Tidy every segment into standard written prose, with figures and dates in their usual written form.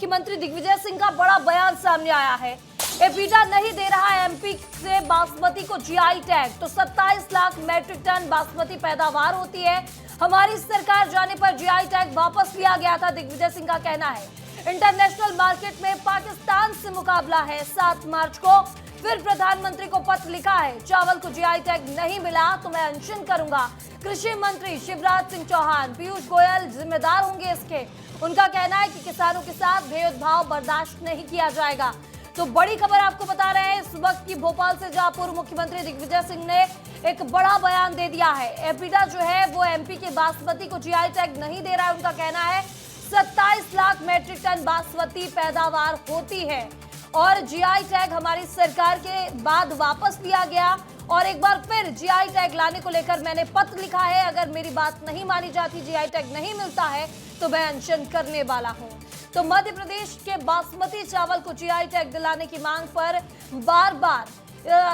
मुख्यमंत्री दिग्विजय सिंह का बड़ा बयान सामने आया है। एपीडा नहीं दे रहा है एमपी से बासमती को जीआई टैग, तो 27 लाख मैट्रिक टन बासमती पैदावार होती है। हमारी सरकार जाने पर जीआई टैग वापस लिया गया था, दिग्विजय सिंह का कहना है। इंटरनेशनल मार्केट में पाकिस्तान से मुकाबला है। 7 मार्च को फिर प्रधानमंत्री को पत्र लिखा है, चावल को जीआई टैग नहीं मिला तो मैं अनशन करूंगा। कृषि मंत्री शिवराज सिंह चौहान, पीयूष गोयल जिम्मेदार होंगे इसके। उनका कहना है कि किसानों के साथ भेदभाव बर्दाश्त नहीं किया जाएगा। तो बड़ी खबर आपको बता रहे हैं इस वक्त की भोपाल से, जहां पूर्व मुख्यमंत्री दिग्विजय सिंह ने एक बड़ा बयान दे दिया है। एपीडा जो है वो एमपी के बासमती को जीआई टैग नहीं दे रहा है। उनका कहना है 27 लाख मैट्रिक टन बासमती पैदावार होती है और जीआई टैग हमारी सरकार के बाद वापस लिया गया और एक बार फिर जीआई टैग लाने को लेकर मैंने पत्र लिखा है। अगर मेरी बात नहीं मानी जाती, जीआई टैग नहीं मिलता है तो मैं अनशन करने वाला हूं। तो मध्य प्रदेश के बासमती चावल को जीआई टैग दिलाने की मांग पर बार बार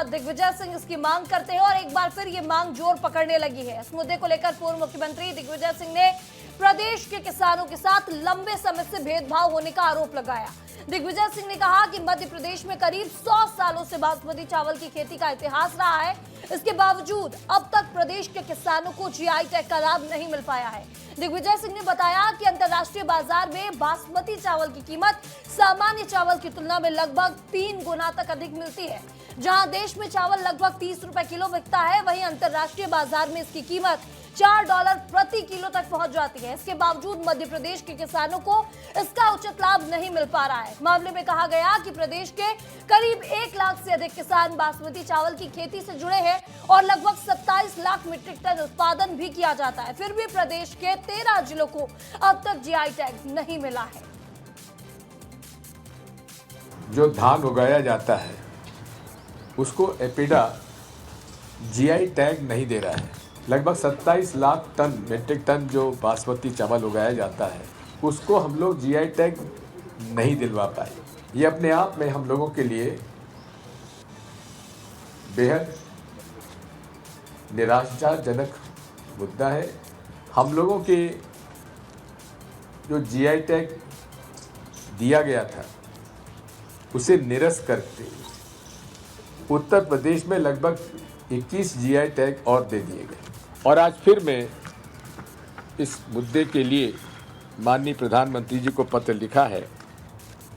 दिग्विजय सिंह इसकी मांग करते हैं और एक बार फिर ये मांग जोर पकड़ने लगी है। इस मुद्दे को लेकर पूर्व मुख्यमंत्री दिग्विजय सिंह ने प्रदेश के किसानों के साथ लंबे समय से भेदभाव होने का आरोप लगाया। दिग्विजय सिंह ने कहा कि मध्य प्रदेश में करीब 100 सालों से बासमती चावल की खेती का इतिहास रहा है। इसके बावजूद अब तक प्रदेश के किसानों को जीआई टैग का लाभ नहीं मिल पाया है। दिग्विजय सिंह ने बताया कि अंतर्राष्ट्रीय बाजार में बासमती चावल की कीमत सामान्य चावल की तुलना में लगभग 3 गुना तक अधिक मिलती है। जहां देश में चावल लगभग 30 रुपए किलो बिकता है, वहीं अंतर्राष्ट्रीय बाजार में इसकी कीमत $4 प्रति किलो तक पहुंच जाती है। इसके बावजूद मध्य प्रदेश के किसानों को इसका उचित लाभ नहीं मिल पा रहा है। मामले में कहा गया कि प्रदेश के करीब 1 लाख से अधिक किसान बासमती चावल की खेती से जुड़े हैं और लगभग 27 लाख मीट्रिक टन उत्पादन भी किया जाता है। फिर भी प्रदेश के 13 जिलों को अब तक जीआई टैग नहीं मिला है। जो धान उगाया जाता है उसको एपीडा जीआई टैग नहीं दे रहा है। लगभग 27 लाख टन मीट्रिक टन जो बासमती चावल उगाया जाता है उसको हम लोग जीआई टैग नहीं दिलवा पाए। ये अपने आप में हम लोगों के लिए बेहद निराशाजनक मुद्दा है। हम लोगों के जो जीआई टैग दिया गया था उसे निरस्त करके उत्तर प्रदेश में लगभग 21 जीआई टैग और दे दिए गए और आज फिर मैं इस मुद्दे के लिए माननीय प्रधानमंत्री जी को पत्र लिखा है।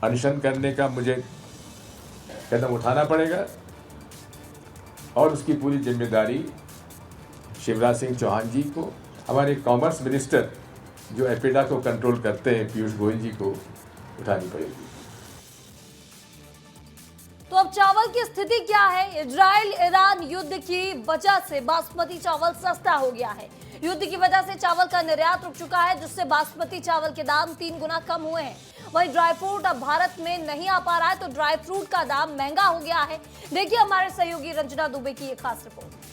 अनशन करने का मुझे कदम उठाना पड़ेगा और उसकी पूरी जिम्मेदारी शिवराज सिंह चौहान जी को, हमारे कॉमर्स मिनिस्टर जो एपीडा को कंट्रोल करते हैं पीयूष गोयल जी को उठानी पड़ेगी। तो अब चावल की स्थिति क्या है? इजराइल ईरान युद्ध की वजह से बासमती चावल सस्ता हो गया है। युद्ध की वजह से चावल का निर्यात रुक चुका है, जिससे बासमती चावल के दाम 3 गुना कम हुए हैं। वहीं ड्राई फ्रूट अब भारत में नहीं आ पा रहा है, तो ड्राई फ्रूट का दाम महंगा हो गया है। देखिए हमारे सहयोगी रंजना दुबे की एक खास रिपोर्ट।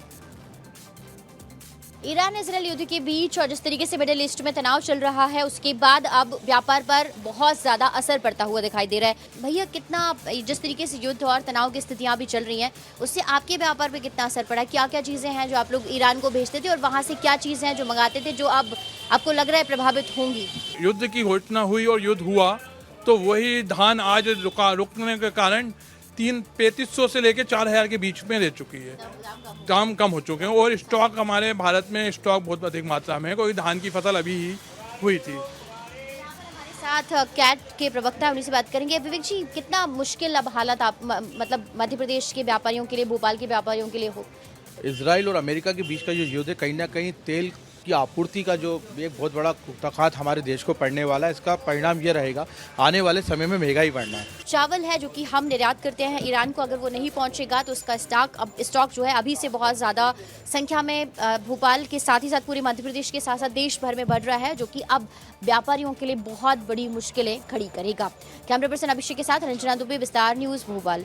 ईरान इजराइल युद्ध के बीच और जिस तरीके से मिडिल ईस्ट में तनाव चल रहा है, उसके बाद अब व्यापार पर बहुत ज्यादा असर पड़ता हुआ दिखाई दे रहा है। भैया, कितना जिस तरीके से युद्ध और तनाव की स्थितियां भी चल रही हैं, उससे आपके व्यापार पर कितना असर पड़ा? क्या क्या चीजें हैं जो आप लोग ईरान को भेजते थे और वहां से क्या चीजें हैं जो मंगाते थे जो अब आपको लग रहा है प्रभावित होंगी? युद्ध की घोषणा हुई और युद्ध हुआ तो वही धान आज रुकने के कारण 3500 से लेकर 4000 के बीच में रह चुकी है। दाम कम हो चुके हैं और स्टॉक हमारे भारत में स्टॉक बहुत अधिक मात्रा में है, क्योंकि धान की फसल अभी ही हुई थी। हमारे साथ कैट के प्रवक्ता उन्हीं से बात करेंगे। विवेक जी, कितना मुश्किल अब हालत आप मतलब मध्य प्रदेश के व्यापारियों के लिए, भोपाल के व्यापारियों के लिए हो? इजराइल और अमेरिका के बीच का जो युद्ध है, कहीं ना कहीं तेल की आपूर्ति का जो एक बहुत बड़ा तकात हमारे देश को पड़ने वाला है। इसका परिणाम ये रहेगा आने वाले समय में महंगाई बढ़ना है। चावल है जो कि हम निर्यात करते हैं ईरान को, अगर वो नहीं पहुंचेगा तो उसका स्टॉक जो है अभी से बहुत ज़्यादा संख्या में भोपाल के साथ ही साथ पूरे मध्य प्रदेश के साथ साथ देश भर में बढ़ रहा है, जो कि अब व्यापारियों के लिए बहुत बड़ी मुश्किलें खड़ी करेगा। कैमरा पर्सन अभिषेक के साथ रंजना दुबे, विस्तार न्यूज़, भोपाल।